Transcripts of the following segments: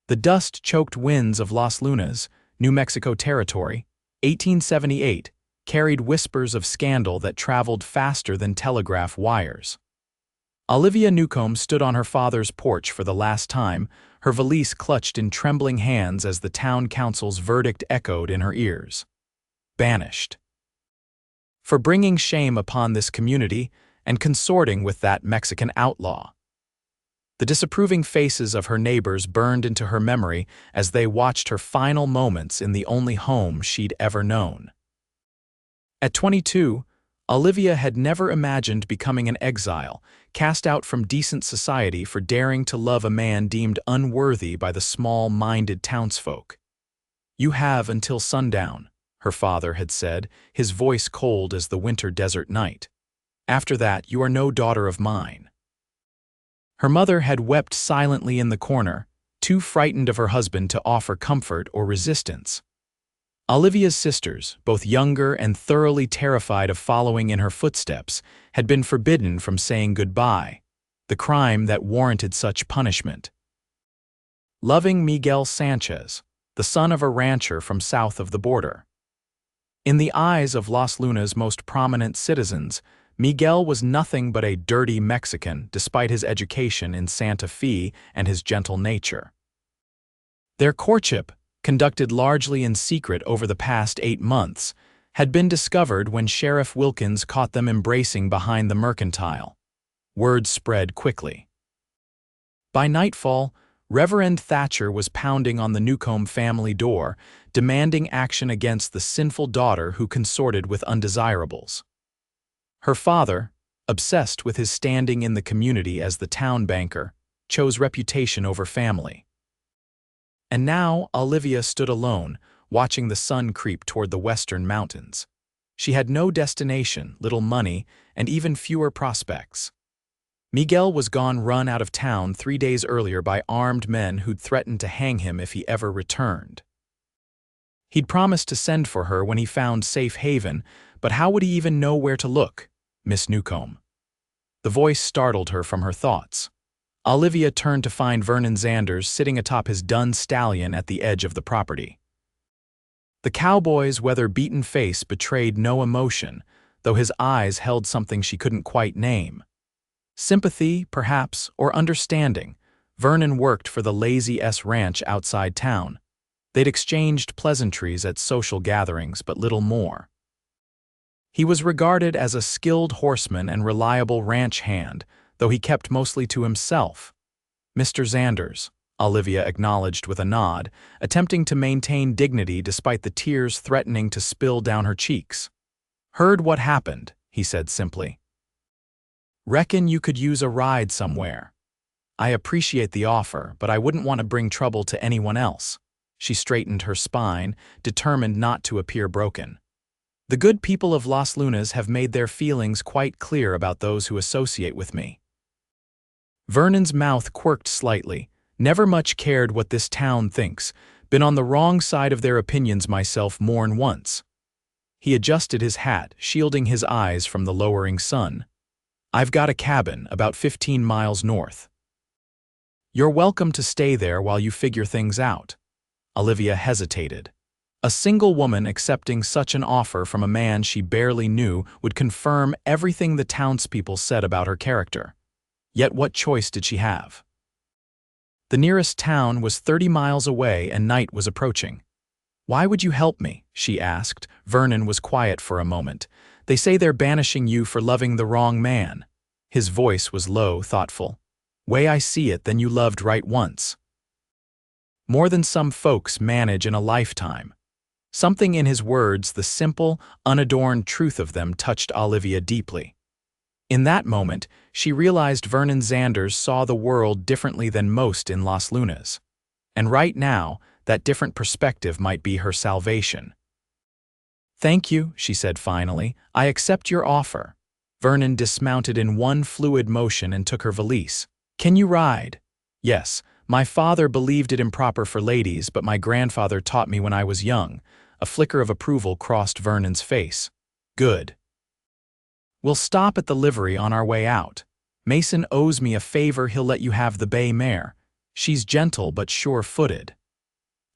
The dust-choked winds of Las Lunas, New Mexico Territory, 1878, carried whispers of scandal that traveled faster than telegraph wires. Olivia Newcomb stood on her father's porch for the last time, her valise clutched in trembling hands as the town council's verdict echoed in her ears. Banished. For bringing shame upon this community and consorting with that Mexican outlaw. The disapproving faces of her neighbors burned into her memory as they watched her final moments in the only home she'd ever known. At 22, Olivia had never imagined becoming an exile, cast out from decent society for daring to love a man deemed unworthy by the small-minded townsfolk. "You have until sundown," her father had said, his voice cold as the winter desert night. "After that, you are no daughter of mine." Her mother had wept silently in the corner, too frightened of her husband to offer comfort or resistance. Olivia's sisters, both younger and thoroughly terrified of following in her footsteps, had been forbidden from saying goodbye, the crime that warranted such punishment. Loving Miguel Sanchez, the son of a rancher from south of the border. In the eyes of Las Lunas' most prominent citizens, Miguel was nothing but a dirty Mexican despite his education in Santa Fe and his gentle nature. Their courtship, conducted largely in secret over the past 8 months, had been discovered when Sheriff Wilkins caught them embracing behind the mercantile. Word spread quickly. By nightfall, Reverend Thatcher was pounding on the Newcomb family door, demanding action against the sinful daughter who consorted with undesirables. Her father, obsessed with his standing in the community as the town banker, chose reputation over family. And now Olivia stood alone, watching the sun creep toward the western mountains. She had no destination, little money, and even fewer prospects. Miguel was gone run out of town 3 days earlier by armed men who'd threatened to hang him if he ever returned. He'd promised to send for her when he found safe haven, but how would he even know where to look, Miss Newcomb? The voice startled her from her thoughts. Olivia turned to find Vernon Xanders sitting atop his dun stallion at the edge of the property. The cowboy's weather-beaten face betrayed no emotion, though his eyes held something she couldn't quite name. Sympathy, perhaps, or understanding. Vernon worked for the Lazy S Ranch outside town. They'd exchanged pleasantries at social gatherings, but little more. He was regarded as a skilled horseman and reliable ranch hand, though he kept mostly to himself. "Mr. Xanders," Olivia acknowledged with a nod, attempting to maintain dignity despite the tears threatening to spill down her cheeks. "Heard what happened," he said simply. "Reckon you could use a ride somewhere. I appreciate the offer, but I wouldn't want to bring trouble to anyone else." She straightened her spine, determined not to appear broken. "The good people of Las Lunas have made their feelings quite clear about those who associate with me." Vernon's mouth quirked slightly. "Never much cared what this town thinks. Been on the wrong side of their opinions myself more'n once." He adjusted his hat, shielding his eyes from the lowering sun. "I've got a cabin about 15 miles north. You're welcome to stay there while you figure things out." Olivia hesitated. A single woman accepting such an offer from a man she barely knew would confirm everything the townspeople said about her character. Yet what choice did she have? The nearest town was 30 miles away and night was approaching. "Why would you help me?" she asked. Vernon was quiet for a moment. "They say they're banishing you for loving the wrong man." His voice was low, thoughtful. "Way I see it, then you loved right once. More than some folks manage in a lifetime." Something in his words, the simple, unadorned truth of them, touched Olivia deeply. In that moment, she realized Vernon Xanders saw the world differently than most in Las Lunas. And right now, that different perspective might be her salvation. "Thank you," she said finally. "I accept your offer." Vernon dismounted in one fluid motion and took her valise. "Can you ride?" "Yes. My father believed it improper for ladies, but my grandfather taught me when I was young." A flicker of approval crossed Vernon's face. "Good. We'll stop at the livery on our way out. Mason owes me a favor. He'll let you have the bay mare." She's gentle but sure-footed.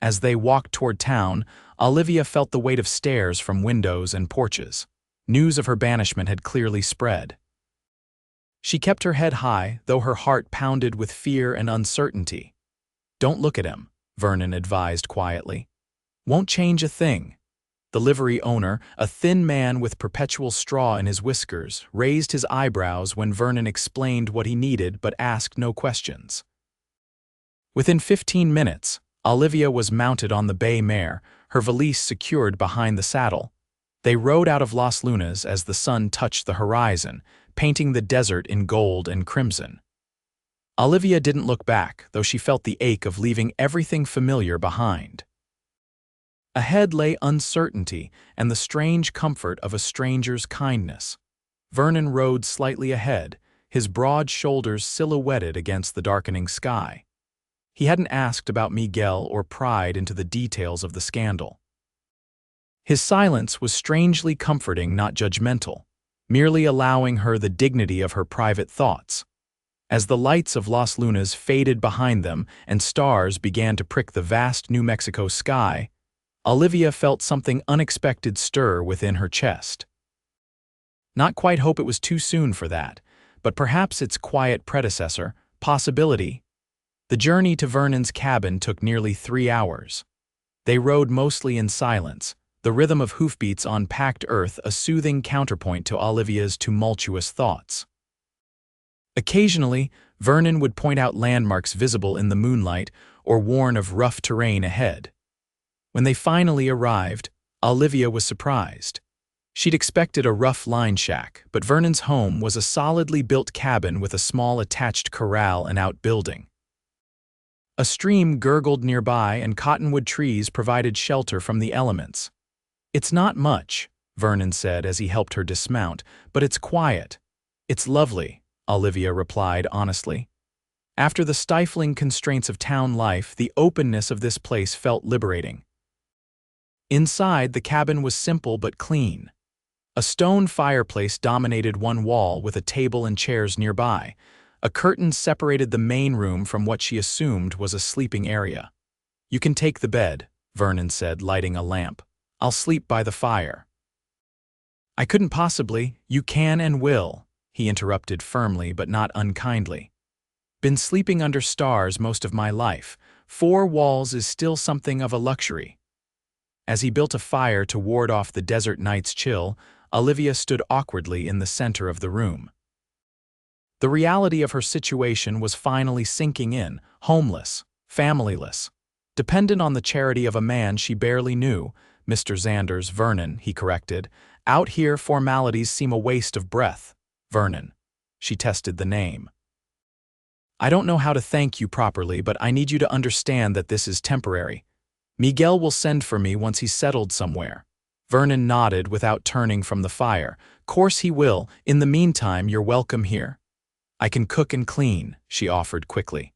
As they walked toward town, Olivia felt the weight of stares from windows and porches. News of her banishment had clearly spread. She kept her head high, though her heart pounded with fear and uncertainty. "Don't look at him," Vernon advised quietly. "Won't change a thing." The livery owner, a thin man with perpetual straw in his whiskers, raised his eyebrows when Vernon explained what he needed but asked no questions. Within 15 minutes, Olivia was mounted on the bay mare, her valise secured behind the saddle. They rode out of Las Lunas as the sun touched the horizon, painting the desert in gold and crimson. Olivia didn't look back, though she felt the ache of leaving everything familiar behind. Ahead lay uncertainty and the strange comfort of a stranger's kindness. Vernon rode slightly ahead, his broad shoulders silhouetted against the darkening sky. He hadn't asked about Miguel or pried into the details of the scandal. His silence was strangely comforting, not judgmental, merely allowing her the dignity of her private thoughts. As the lights of Las Lunas faded behind them and stars began to prick the vast New Mexico sky, Olivia felt something unexpected stir within her chest. Not quite hope it was too soon for that, but perhaps its quiet predecessor, possibility. The journey to Vernon's cabin took nearly 3 hours. They rode mostly in silence, the rhythm of hoofbeats on packed earth a soothing counterpoint to Olivia's tumultuous thoughts. Occasionally, Vernon would point out landmarks visible in the moonlight or warn of rough terrain ahead. When they finally arrived, Olivia was surprised. She'd expected a rough line shack, but Vernon's home was a solidly built cabin with a small attached corral and outbuilding. A stream gurgled nearby and cottonwood trees provided shelter from the elements. "It's not much," Vernon said as he helped her dismount, "but it's quiet." "It's lovely," Olivia replied honestly. After the stifling constraints of town life, the openness of this place felt liberating. Inside, the cabin was simple but clean. A stone fireplace dominated one wall with a table and chairs nearby. A curtain separated the main room from what she assumed was a sleeping area. "You can take the bed," Vernon said, lighting a lamp. "I'll sleep by the fire." "I couldn't possibly. You can and will," he interrupted firmly but not unkindly. "Been sleeping under stars most of my life. 4 walls is still something of a luxury." As he built a fire to ward off the desert night's chill, Olivia stood awkwardly in the center of the room. The reality of her situation was finally sinking in, homeless, familyless, dependent on the charity of a man she barely knew. "Mr. Xanders, Vernon," he corrected. "Out here formalities seem a waste of breath." "Vernon." She tested the name. "I don't know how to thank you properly, but I need you to understand that this is temporary. Miguel will send for me once he's settled somewhere." Vernon nodded without turning from the fire. "Course he will. In the meantime, you're welcome here." "I can cook and clean," she offered quickly.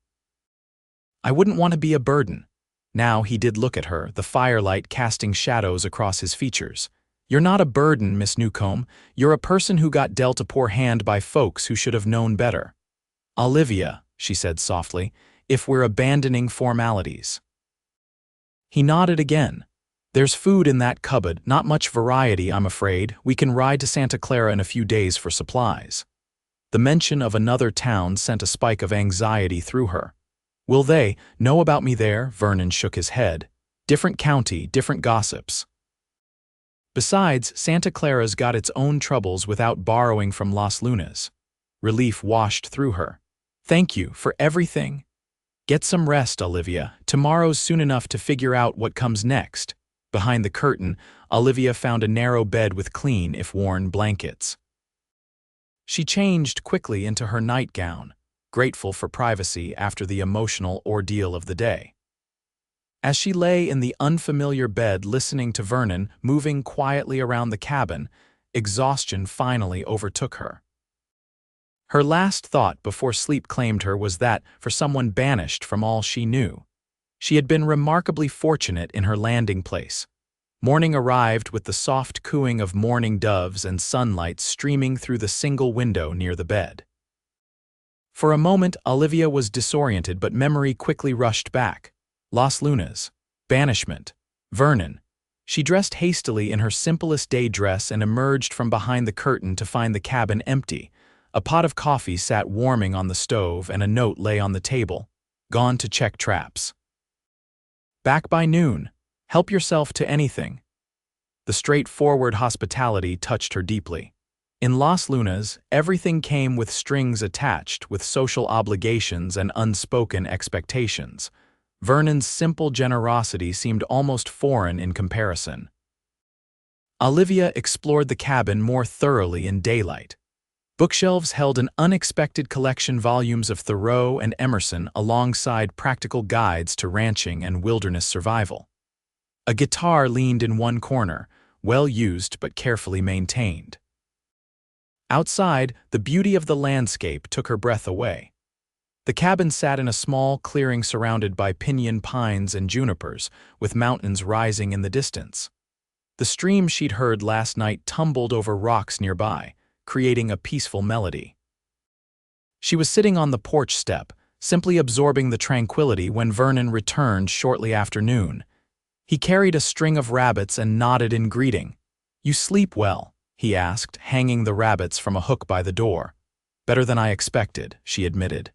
"I wouldn't want to be a burden." Now he did look at her, the firelight casting shadows across his features. "You're not a burden, Miss Newcomb. You're a person who got dealt a poor hand by folks who should have known better." "Olivia," she said softly, "if we're abandoning formalities." He nodded again. "There's food in that cupboard, not much variety, I'm afraid. We can ride to Santa Clara in a few days for supplies." The mention of another town sent a spike of anxiety through her. "Will they know about me there?" Vernon shook his head. "Different county, different gossips. Besides, Santa Clara's got its own troubles without borrowing from Las Lunas." Relief washed through her. "Thank you for everything." "Get some rest, Olivia. Tomorrow's soon enough to figure out what comes next." Behind the curtain, Olivia found a narrow bed with clean, if worn, blankets. She changed quickly into her nightgown, grateful for privacy after the emotional ordeal of the day. As she lay in the unfamiliar bed listening to Vernon moving quietly around the cabin, exhaustion finally overtook her. Her last thought before sleep claimed her was that, for someone banished from all she knew, she had been remarkably fortunate in her landing place. Morning arrived with the soft cooing of mourning doves and sunlight streaming through the single window near the bed. For a moment, Olivia was disoriented, but memory quickly rushed back. Las Lunas. Banishment. Vernon. She dressed hastily in her simplest day dress and emerged from behind the curtain to find the cabin empty. A pot of coffee sat warming on the stove and a note lay on the table. Gone to check traps. Back by noon. Help yourself to anything. The straightforward hospitality touched her deeply. In Las Lunas, everything came with strings attached, with social obligations and unspoken expectations. Vernon's simple generosity seemed almost foreign in comparison. Olivia explored the cabin more thoroughly in daylight. Bookshelves held an unexpected collection, volumes of Thoreau and Emerson alongside practical guides to ranching and wilderness survival. A guitar leaned in one corner, well used but carefully maintained. Outside, the beauty of the landscape took her breath away. The cabin sat in a small clearing surrounded by pinyon pines and junipers, with mountains rising in the distance. The stream she'd heard last night tumbled over rocks nearby, creating a peaceful melody. She was sitting on the porch step, simply absorbing the tranquility when Vernon returned shortly after noon. He carried a string of rabbits and nodded in greeting. "You sleep well?" he asked, hanging the rabbits from a hook by the door. "Better than I expected," she admitted.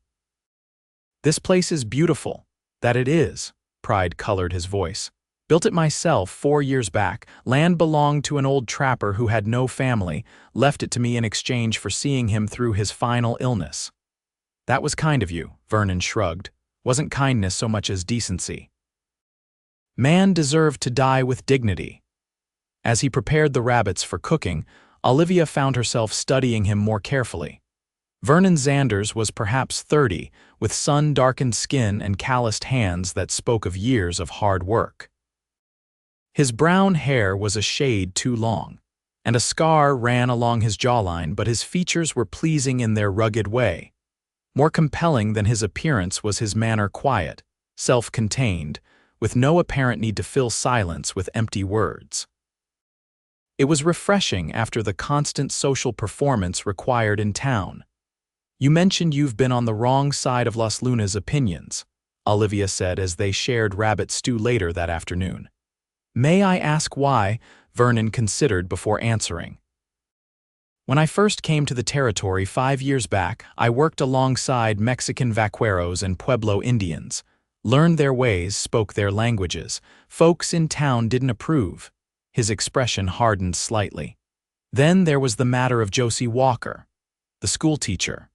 "This place is beautiful." "That it is," pride colored his voice. "Built it myself 4 years back. Land belonged to an old trapper who had no family, left it to me in exchange for seeing him through his final illness." "That was kind of you," Vernon shrugged. "Wasn't kindness so much as decency." Man deserved to die with dignity. As he prepared the rabbits for cooking, Olivia found herself studying him more carefully. Vernon Xanders was perhaps 30, with sun-darkened skin and calloused hands that spoke of years of hard work. His brown hair was a shade too long, and a scar ran along his jawline, but his features were pleasing in their rugged way. More compelling than his appearance was his manner, quiet, self-contained, with no apparent need to fill silence with empty words. It was refreshing after the constant social performance required in town. "You mentioned you've been on the wrong side of Las Lunas' opinions," Olivia said as they shared rabbit stew later that afternoon. "May I ask why?" Vernon considered before answering. "When I first came to the territory 5 years back, I worked alongside Mexican vaqueros and Pueblo Indians. Learned their ways, spoke their languages. Folks in town didn't approve." His expression hardened slightly. "Then there was the matter of Josie Walker, the schoolteacher."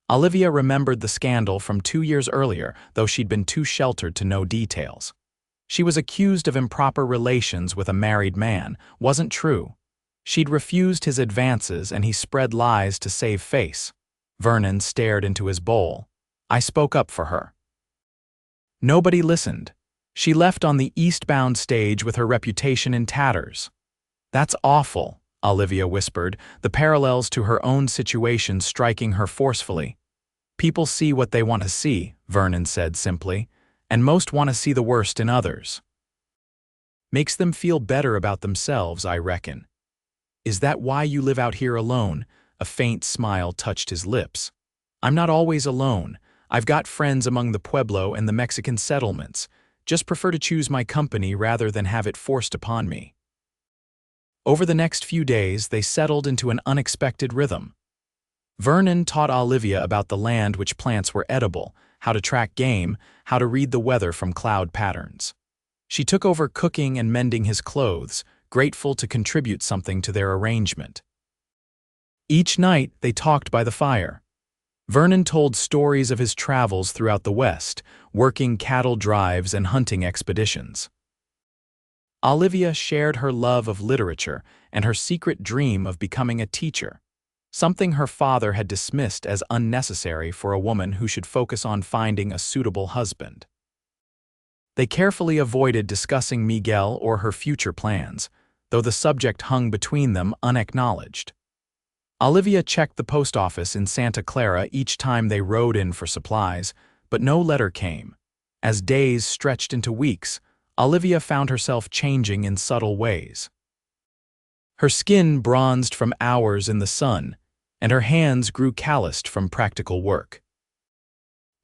Olivia remembered the scandal from 2 years earlier, though she'd been too sheltered to know details. She was accused of improper relations with a married man. Wasn't true. She'd refused his advances and he spread lies to save face. Vernon stared into his bowl. "I spoke up for her." Nobody listened. She left on the eastbound stage with her reputation in tatters. "That's awful," Olivia whispered, the parallels to her own situation striking her forcefully. "People see what they want to see," Vernon said simply, "and most want to see the worst in others. Makes them feel better about themselves, I reckon." "Is that why you live out here alone?" A faint smile touched his lips. "I'm not always alone. I've got friends among the Pueblo and the Mexican settlements. Just prefer to choose my company rather than have it forced upon me." Over the next few days, they settled into an unexpected rhythm. Vernon taught Olivia about the land, which plants were edible, how to track game, how to read the weather from cloud patterns. She took over cooking and mending his clothes, grateful to contribute something to their arrangement. Each night, they talked by the fire. Vernon told stories of his travels throughout the West, working cattle drives and hunting expeditions. Olivia shared her love of literature and her secret dream of becoming a teacher, something her father had dismissed as unnecessary for a woman who should focus on finding a suitable husband. They carefully avoided discussing Miguel or her future plans, though the subject hung between them unacknowledged. Olivia checked the post office in Santa Clara each time they rode in for supplies, but no letter came. As days stretched into weeks, Olivia found herself changing in subtle ways. Her skin bronzed from hours in the sun, and her hands grew calloused from practical work.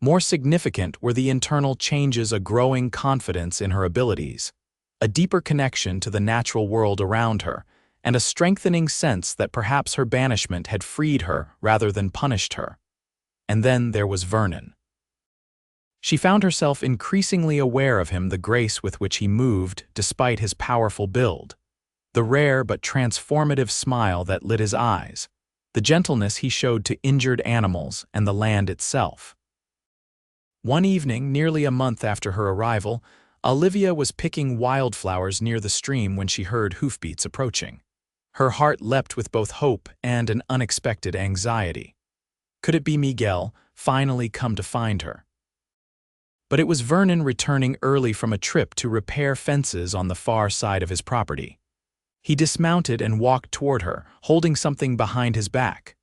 More significant were the internal changes: a growing confidence in her abilities, a deeper connection to the natural world around her, and a strengthening sense that perhaps her banishment had freed her rather than punished her. And then there was Vernon. She found herself increasingly aware of him, the grace with which he moved despite his powerful build, the rare but transformative smile that lit his eyes, the gentleness he showed to injured animals and the land itself. One evening, nearly a month after her arrival, Olivia was picking wildflowers near the stream when she heard hoofbeats approaching. Her heart leapt with both hope and an unexpected anxiety. Could it be Miguel, finally come to find her? But it was Vernon, returning early from a trip to repair fences on the far side of his property. He dismounted and walked toward her, holding something behind his back.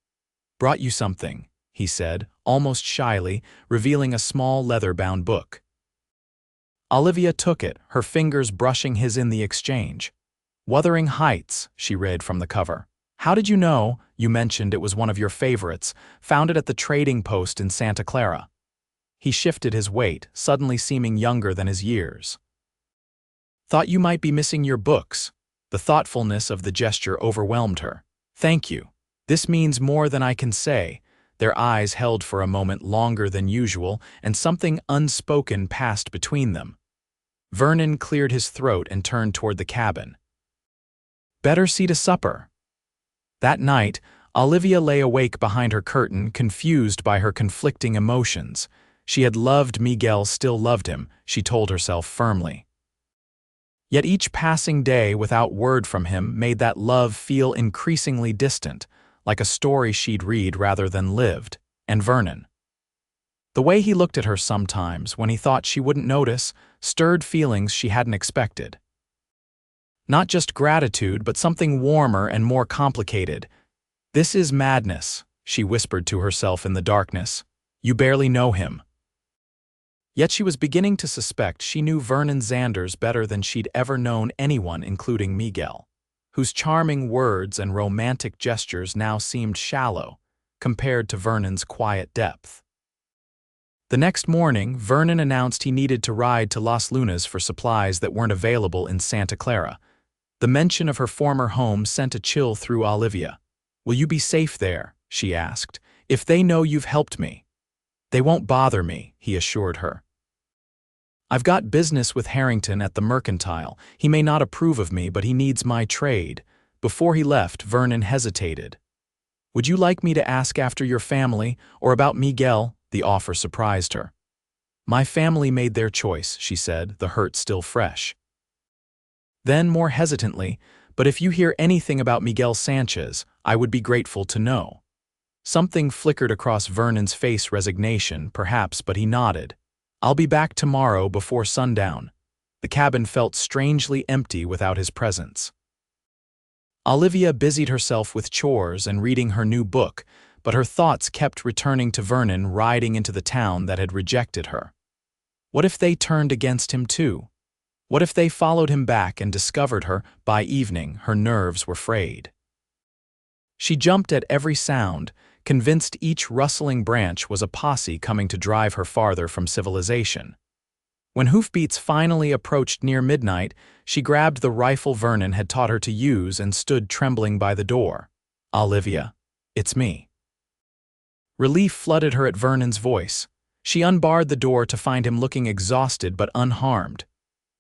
"Brought you something," he said, almost shyly, revealing a small leather-bound book. Olivia took it, her fingers brushing his in the exchange. "Wuthering Heights," she read from the cover. "How did you know? You mentioned it was one of your favorites. Found it at the trading post in Santa Clara." He shifted his weight, suddenly seeming younger than his years. "Thought you might be missing your books." The thoughtfulness of the gesture overwhelmed her. "Thank you. This means more than I can say." Their eyes held for a moment longer than usual, and something unspoken passed between them. Vernon cleared his throat and turned toward the cabin. "Better see to supper." That night, Olivia lay awake behind her curtain, confused by her conflicting emotions. She had loved Miguel, still loved him, she told herself firmly. Yet each passing day without word from him made that love feel increasingly distant, like a story she'd read rather than lived. And Vernon. The way he looked at her sometimes, when he thought she wouldn't notice, stirred feelings she hadn't expected. Not just gratitude, but something warmer and more complicated. "This is madness," she whispered to herself in the darkness. "You barely know him." Yet she was beginning to suspect she knew Vernon Xanders better than she'd ever known anyone, including Miguel, whose charming words and romantic gestures now seemed shallow compared to Vernon's quiet depth. The next morning, Vernon announced he needed to ride to Las Lunas for supplies that weren't available in Santa Clara. The mention of her former home sent a chill through Olivia. "Will you be safe there?" she asked. "If they know you've helped me." "They won't bother me," he assured her. "I've got business with Harrington at the Mercantile. He may not approve of me, but he needs my trade." Before he left, Vernon hesitated. "Would you like me to ask after your family, or about Miguel?" The offer surprised her. "My family made their choice," she said, the hurt still fresh. Then, more hesitantly, "But if you hear anything about Miguel Sanchez, I would be grateful to know." Something flickered across Vernon's face, resignation, perhaps, but he nodded. "I'll be back tomorrow before sundown." The cabin felt strangely empty without his presence. Olivia busied herself with chores and reading her new book, but her thoughts kept returning to Vernon riding into the town that had rejected her. What if they turned against him too? What if they followed him back and discovered her? By evening, her nerves were frayed. She jumped at every sound, convinced each rustling branch was a posse coming to drive her farther from civilization. When hoofbeats finally approached near midnight, she grabbed the rifle Vernon had taught her to use and stood trembling by the door. "Olivia, it's me." Relief flooded her at Vernon's voice. She unbarred the door to find him looking exhausted but unharmed.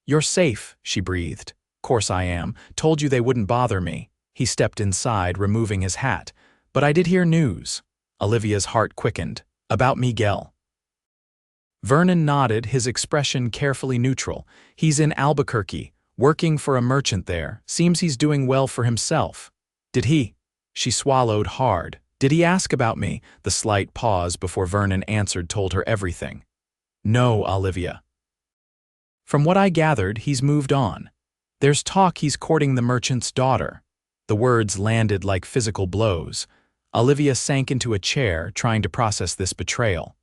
"You're safe," she breathed. "Course I am. Told you they wouldn't bother me." He stepped inside, removing his hat. "But I did hear news." Olivia's heart quickened. "About Miguel." Vernon nodded, his expression carefully neutral. "He's in Albuquerque, working for a merchant there. Seems he's doing well for himself." "Did he?" She swallowed hard. "Did he ask about me?" The slight pause before Vernon answered told her everything. "No, Olivia. From what I gathered, he's moved on. There's talk he's courting the merchant's daughter." The words landed like physical blows. Olivia sank into a chair, trying to process this betrayal.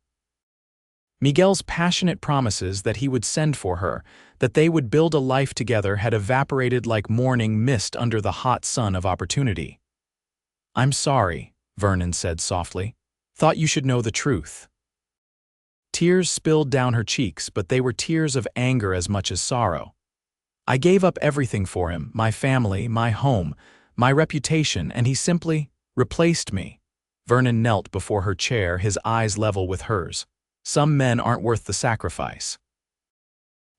Miguel's passionate promises that he would send for her, that they would build a life together, had evaporated like morning mist under the hot sun of opportunity. "I'm sorry," Vernon said softly. "Thought you should know the truth." Tears spilled down her cheeks, but they were tears of anger as much as sorrow. "I gave up everything for him, my family, my home, my reputation, and he simply replaced me." Vernon knelt before her chair, his eyes level with hers. "Some men aren't worth the sacrifice."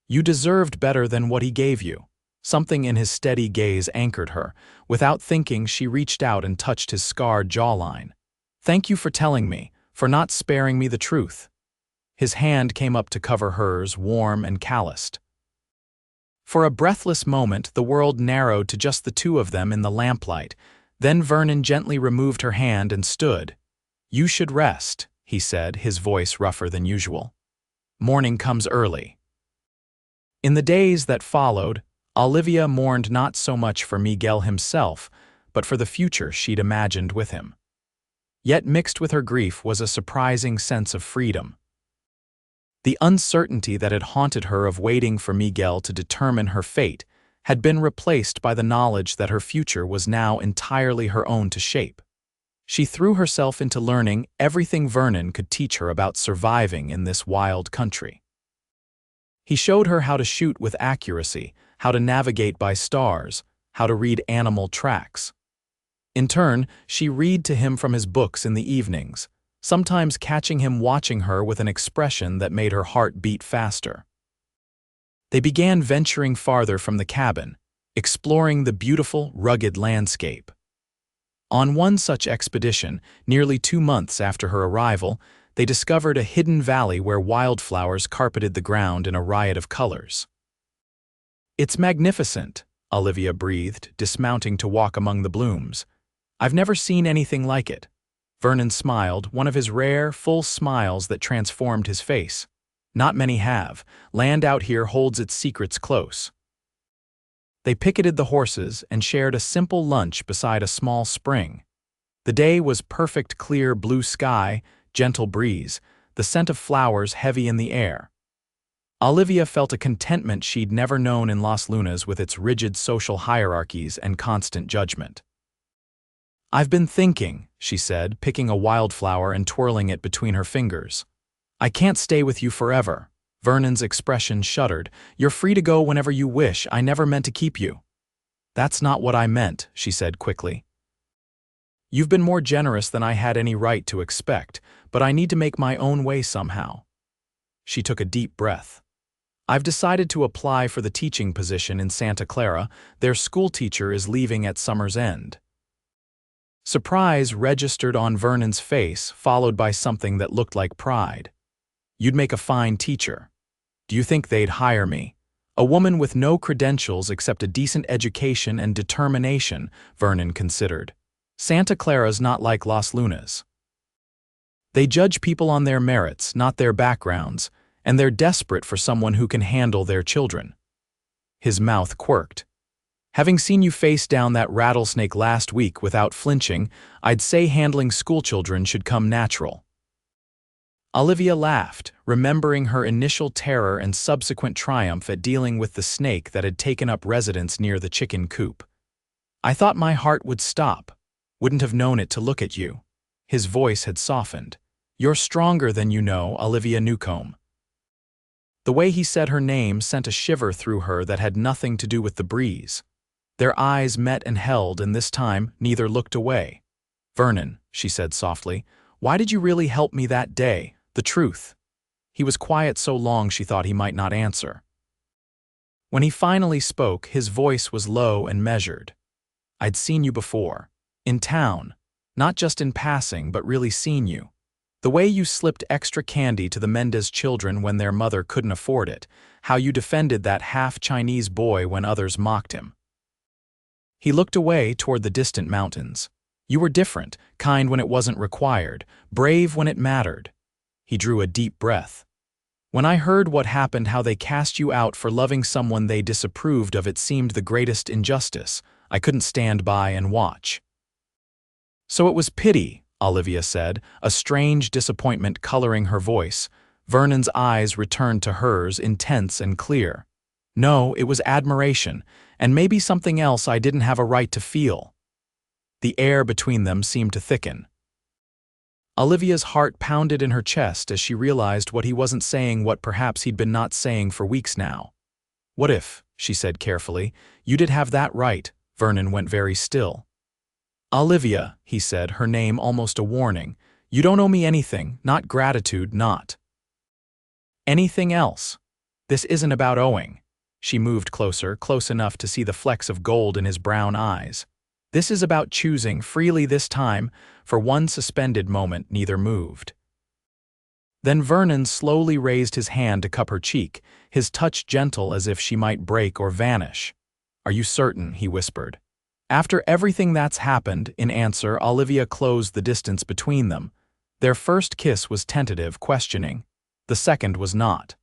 "You deserved better than what he gave you." Something in his steady gaze anchored her. Without thinking, she reached out and touched his scarred jawline. "Thank you for telling me, for not sparing me the truth." His hand came up to cover hers, warm and calloused. For a breathless moment, the world narrowed to just the two of them in the lamplight. Then Vernon gently removed her hand and stood. "You should rest," he said, his voice rougher than usual. "Morning comes early." In the days that followed, Olivia mourned not so much for Miguel himself, but for the future she'd imagined with him. Yet mixed with her grief was a surprising sense of freedom. The uncertainty that had haunted her of waiting for Miguel to determine her fate had been replaced by the knowledge that her future was now entirely her own to shape. She threw herself into learning everything Vernon could teach her about surviving in this wild country. He showed her how to shoot with accuracy, how to navigate by stars, how to read animal tracks. In turn, she read to him from his books in the evenings, sometimes catching him watching her with an expression that made her heart beat faster. They began venturing farther from the cabin, exploring the beautiful, rugged landscape. On one such expedition, nearly 2 months after her arrival, they discovered a hidden valley where wildflowers carpeted the ground in a riot of colors. "It's magnificent," Olivia breathed, dismounting to walk among the blooms. "I've never seen anything like it." Vernon smiled, one of his rare, full smiles that transformed his face. "Not many have. Land out here holds its secrets close." They picketed the horses and shared a simple lunch beside a small spring. The day was perfect, clear blue sky, gentle breeze, the scent of flowers heavy in the air. Olivia felt a contentment she'd never known in Las Lunas with its rigid social hierarchies and constant judgment. "I've been thinking," she said, picking a wildflower and twirling it between her fingers. "I can't stay with you forever." Vernon's expression shuddered. "You're free to go whenever you wish. I never meant to keep you." "That's not what I meant," she said quickly. "You've been more generous than I had any right to expect, but I need to make my own way somehow." She took a deep breath. "I've decided to apply for the teaching position in Santa Clara. Their school teacher is leaving at summer's end." Surprise registered on Vernon's face, followed by something that looked like pride. "You'd make a fine teacher." "Do you think they'd hire me?" "A woman with no credentials except a decent education and determination," Vernon considered. "Santa Clara's not like Las Lunas. They judge people on their merits, not their backgrounds, and they're desperate for someone who can handle their children." His mouth quirked. "Having seen you face down that rattlesnake last week without flinching, I'd say handling schoolchildren should come natural." Olivia laughed, remembering her initial terror and subsequent triumph at dealing with the snake that had taken up residence near the chicken coop. "I thought my heart would stop. Wouldn't have known it to look at you." His voice had softened. "You're stronger than you know, Olivia Newcomb." The way he said her name sent a shiver through her that had nothing to do with the breeze. Their eyes met and held, and this time neither looked away. "Vernon," she said softly, "why did you really help me that day? The truth." He was quiet so long she thought he might not answer. When he finally spoke, his voice was low and measured. "I'd seen you before. In town. Not just in passing, but really seen you. The way you slipped extra candy to the Mendez children when their mother couldn't afford it. How you defended that half-Chinese boy when others mocked him." He looked away toward the distant mountains. "You were different, kind when it wasn't required, brave when it mattered." He drew a deep breath. "When I heard what happened, how they cast you out for loving someone they disapproved of, it seemed the greatest injustice. I couldn't stand by and watch." "So it was pity," Olivia said, a strange disappointment coloring her voice. Vernon's eyes returned to hers, intense and clear. "No, it was admiration, and maybe something else I didn't have a right to feel." The air between them seemed to thicken. Olivia's heart pounded in her chest as she realized what he wasn't saying, what perhaps he'd been not saying for weeks now. "What if," she said carefully, "you did have that right?" Vernon went very still. "Olivia," he said, her name almost a warning, "you don't owe me anything, not gratitude, not anything else. This isn't about owing." She moved closer, close enough to see the flecks of gold in his brown eyes. "This is about choosing freely this time." For one suspended moment, neither moved. Then Vernon slowly raised his hand to cup her cheek, his touch gentle as if she might break or vanish. "Are you certain?" he whispered. "After everything that's happened," in answer, Olivia closed the distance between them. Their first kiss was tentative, questioning. The second was not.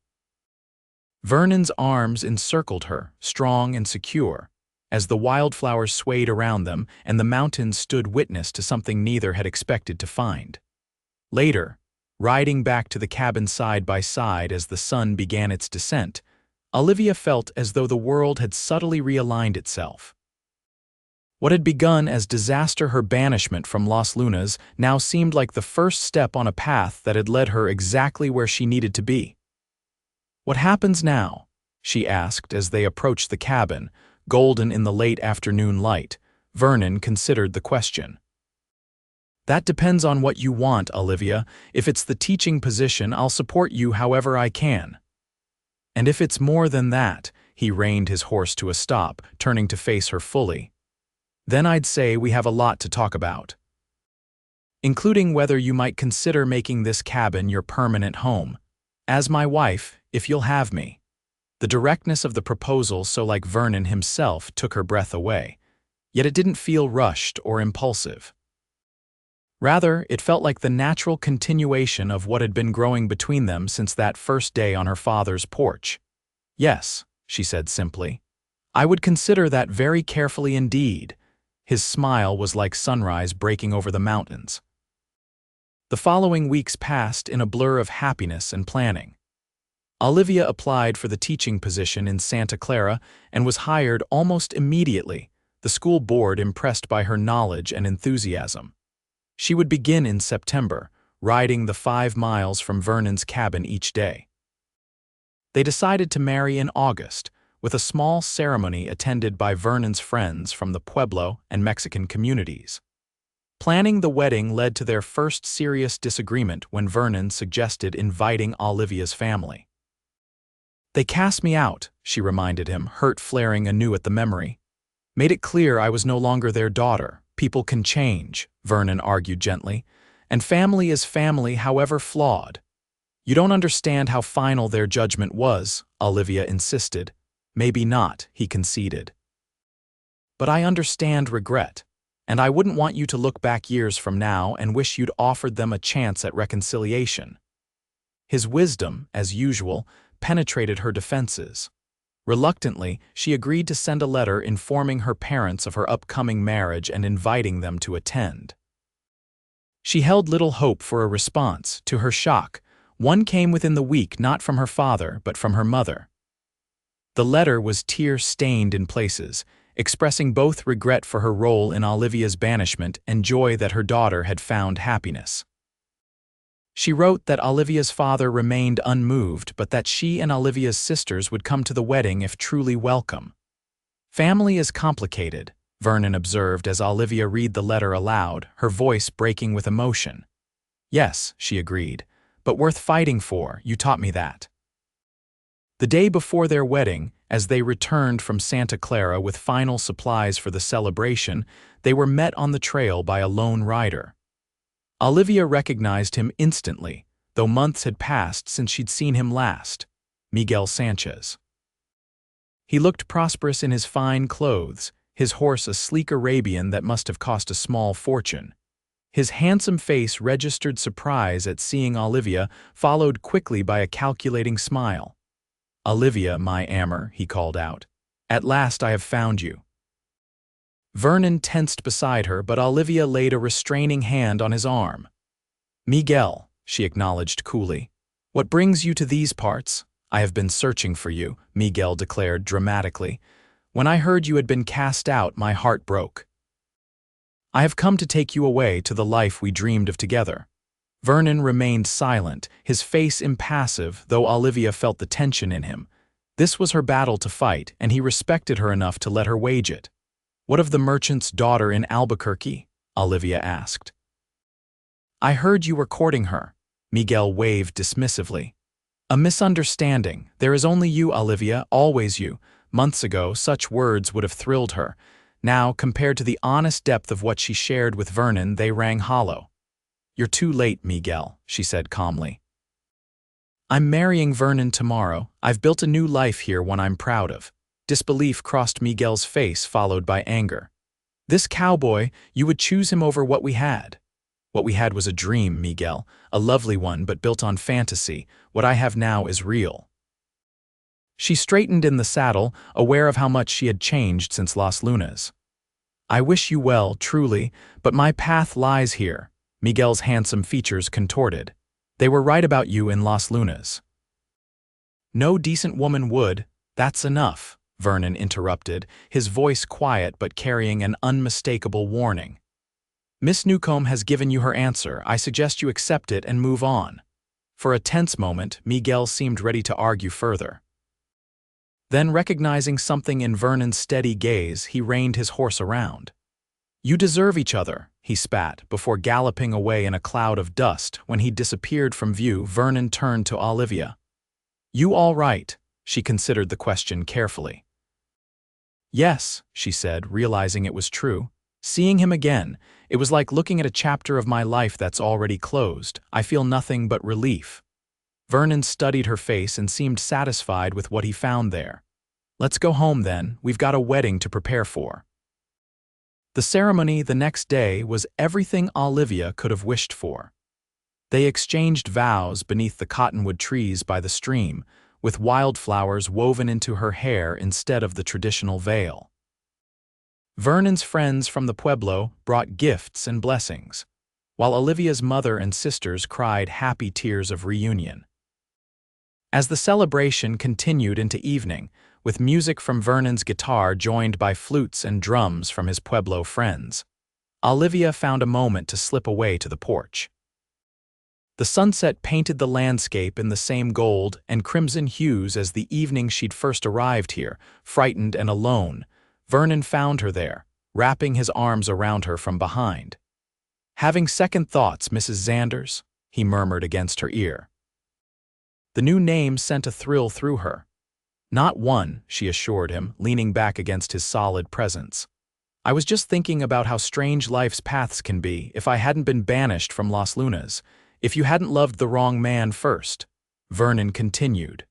Vernon's arms encircled her, strong and secure, as the wildflowers swayed around them and the mountains stood witness to something neither had expected to find. Later, riding back to the cabin side by side as the sun began its descent, Olivia felt as though the world had subtly realigned itself. What had begun as disaster, her banishment from Las Lunas, now seemed like the first step on a path that had led her exactly where she needed to be. "What happens now?" she asked as they approached the cabin, golden in the late afternoon light. Vernon considered the question. "That depends on what you want, Olivia. If it's the teaching position, I'll support you however I can. And if it's more than that," he reined his horse to a stop, turning to face her fully, "then I'd say we have a lot to talk about. Including whether you might consider making this cabin your permanent home. As my wife, if you'll have me." The directness of the proposal, so like Vernon himself, took her breath away. Yet it didn't feel rushed or impulsive. Rather, it felt like the natural continuation of what had been growing between them since that first day on her father's porch. "Yes," she said simply. "I would consider that very carefully indeed." His smile was like sunrise breaking over the mountains. The following weeks passed in a blur of happiness and planning. Olivia applied for the teaching position in Santa Clara and was hired almost immediately, the school board impressed by her knowledge and enthusiasm. She would begin in September, riding the 5 miles from Vernon's cabin each day. They decided to marry in August, with a small ceremony attended by Vernon's friends from the Pueblo and Mexican communities. Planning the wedding led to their first serious disagreement when Vernon suggested inviting Olivia's family. "They cast me out," she reminded him, hurt flaring anew at the memory. "Made it clear I was no longer their daughter. People can change," Vernon argued gently, "and family is family however flawed." "You don't understand how final their judgment was," Olivia insisted. "Maybe not," he conceded. "But I understand regret, and I wouldn't want you to look back years from now and wish you'd offered them a chance at reconciliation." His wisdom, as usual, penetrated her defenses. Reluctantly, she agreed to send a letter informing her parents of her upcoming marriage and inviting them to attend. She held little hope for a response. To her shock, one came within the week, not from her father, but from her mother. The letter was tear-stained in places, expressing both regret for her role in Olivia's banishment and joy that her daughter had found happiness. She wrote that Olivia's father remained unmoved, but that she and Olivia's sisters would come to the wedding if truly welcome. "Family is complicated," Vernon observed as Olivia read the letter aloud, her voice breaking with emotion. "Yes," she agreed, "but worth fighting for. You taught me that." The day before their wedding, as they returned from Santa Clara with final supplies for the celebration, they were met on the trail by a lone rider. Olivia recognized him instantly, though months had passed since she'd seen him last. Miguel Sanchez. He looked prosperous in his fine clothes, his horse a sleek Arabian that must have cost a small fortune. His handsome face registered surprise at seeing Olivia, followed quickly by a calculating smile. "Olivia, my Amor," he called out. "At last I have found you." Vernon tensed beside her, but Olivia laid a restraining hand on his arm. "Miguel," she acknowledged coolly. "What brings you to these parts?" "I have been searching for you," Miguel declared dramatically. "When I heard you had been cast out, my heart broke. I have come to take you away to the life we dreamed of together." Vernon remained silent, his face impassive, though Olivia felt the tension in him. This was her battle to fight, and he respected her enough to let her wage it. "What of the merchant's daughter in Albuquerque?" Olivia asked. "I heard you were courting her," Miguel waved dismissively. "A misunderstanding. There is only you, Olivia, always you. Months ago, such words would have thrilled her. Now, compared to the honest depth of what she shared with Vernon, they rang hollow." "You're too late, Miguel," she said calmly. "I'm marrying Vernon tomorrow. I've built a new life here, one I'm proud of." Disbelief crossed Miguel's face, followed by anger. "This cowboy, you would choose him over what we had." "What we had was a dream, Miguel, a lovely one but built on fantasy. What I have now is real." She straightened in the saddle, aware of how much she had changed since Las Lunas. "I wish you well, truly, but my path lies here." Miguel's handsome features contorted. "They were right about you in Las Lunas." "No decent woman would. That's enough," Vernon interrupted, his voice quiet but carrying an unmistakable warning. "Miss Newcomb has given you her answer. I suggest you accept it and move on." For a tense moment, Miguel seemed ready to argue further. Then, recognizing something in Vernon's steady gaze, he reined his horse around. "You deserve each other," he spat, before galloping away in a cloud of dust. When he disappeared from view, Vernon turned to Olivia. "You all right?" She considered the question carefully. "Yes," she said, realizing it was true. "Seeing him again, it was like looking at a chapter of my life that's already closed. I feel nothing but relief." Vernon studied her face and seemed satisfied with what he found there. "Let's go home then. We've got a wedding to prepare for." The ceremony the next day was everything Olivia could have wished for. They exchanged vows beneath the cottonwood trees by the stream, with wildflowers woven into her hair instead of the traditional veil. Vernon's friends from the pueblo brought gifts and blessings, while Olivia's mother and sisters cried happy tears of reunion. As the celebration continued into evening, with music from Vernon's guitar joined by flutes and drums from his pueblo friends, Olivia found a moment to slip away to the porch. The sunset painted the landscape in the same gold and crimson hues as the evening she'd first arrived here. Frightened and alone, Vernon found her there, wrapping his arms around her from behind. "Having second thoughts, Mrs. Xanders?" he murmured against her ear. The new name sent a thrill through her. "Not one," she assured him, leaning back against his solid presence. "I was just thinking about how strange life's paths can be. If I hadn't been banished from Las Lunas, if you hadn't loved the wrong man first," Vernon continued.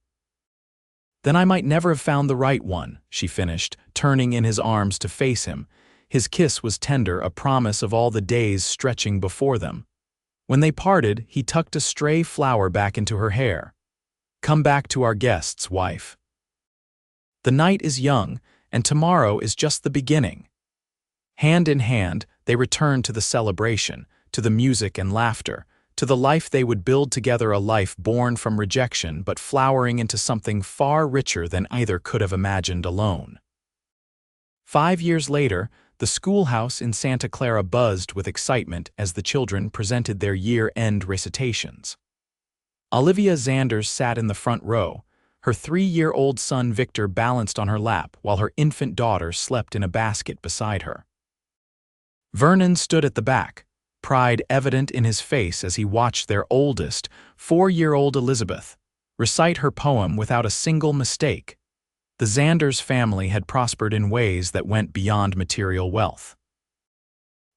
"Then I might never have found the right one," she finished, turning in his arms to face him. His kiss was tender, a promise of all the days stretching before them. When they parted, he tucked a stray flower back into her hair. "Come back to our guests, wife. The night is young, and tomorrow is just the beginning." Hand in hand, they returned to the celebration, to the music and laughter, to the life they would build together, a life born from rejection but flowering into something far richer than either could have imagined alone. 5 years later, the schoolhouse in Santa Clara buzzed with excitement as the children presented their year-end recitations. Olivia Xanders sat in the front row, her 3-year-old son Victor balanced on her lap while her infant daughter slept in a basket beside her. Vernon stood at the back, pride evident in his face as he watched their oldest, 4-year-old Elizabeth, recite her poem without a single mistake. The Xanders family had prospered in ways that went beyond material wealth.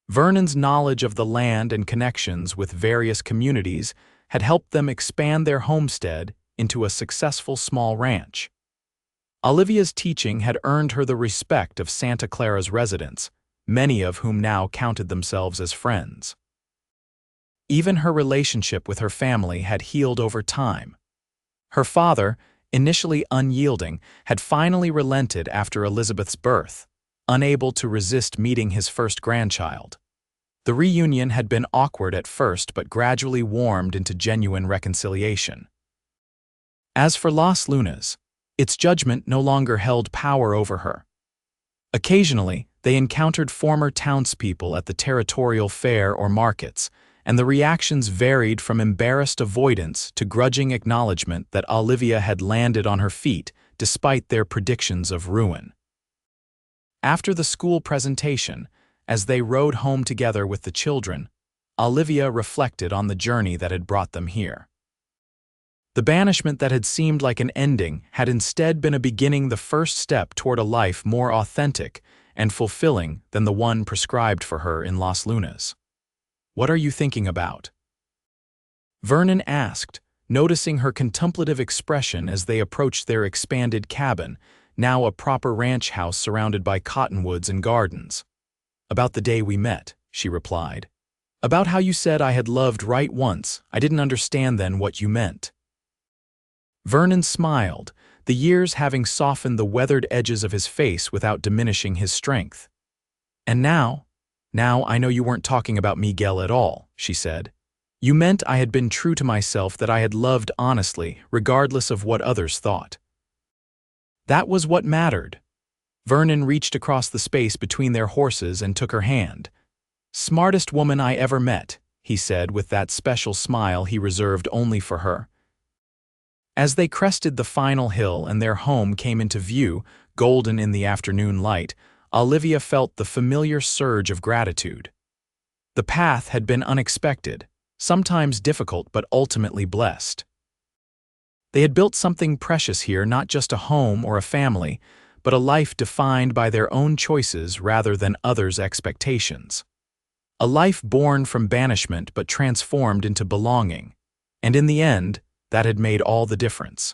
Vernon's knowledge of the land and connections with various communities had helped them expand their homestead into a successful small ranch. Olivia's teaching had earned her the respect of Santa Clara's residents, many of whom now counted themselves as friends. Even her relationship with her family had healed over time. Her father, initially unyielding, had finally relented after Elizabeth's birth, unable to resist meeting his first grandchild. The reunion had been awkward at first but gradually warmed into genuine reconciliation. As for Las Lunas, its judgment no longer held power over her. Occasionally, they encountered former townspeople at the territorial fair or markets, and the reactions varied from embarrassed avoidance to grudging acknowledgement that Olivia had landed on her feet despite their predictions of ruin. After the school presentation, as they rode home together with the children, Olivia reflected on the journey that had brought them here. The banishment that had seemed like an ending had instead been a beginning, the first step toward a life more authentic and fulfilling than the one prescribed for her in Las Lunas. "What are you thinking about?" Vernon asked, noticing her contemplative expression as they approached their expanded cabin, now a proper ranch house surrounded by cottonwoods and gardens. "About the day we met," she replied. "About how you said I had loved right once. I didn't understand then what you meant." Vernon smiled, the years having softened the weathered edges of his face without diminishing his strength. "And now I know you weren't talking about Miguel at all," she said. "You meant I had been true to myself, that I had loved honestly, regardless of what others thought." That was what mattered. Vernon reached across the space between their horses and took her hand. "Smartest woman I ever met," he said with that special smile he reserved only for her. As they crested the final hill and their home came into view, golden in the afternoon light, Olivia felt the familiar surge of gratitude. The path had been unexpected, sometimes difficult but ultimately blessed. They had built something precious here, not just a home or a family, but a life defined by their own choices rather than others' expectations. A life born from banishment but transformed into belonging. And in the end, that had made all the difference.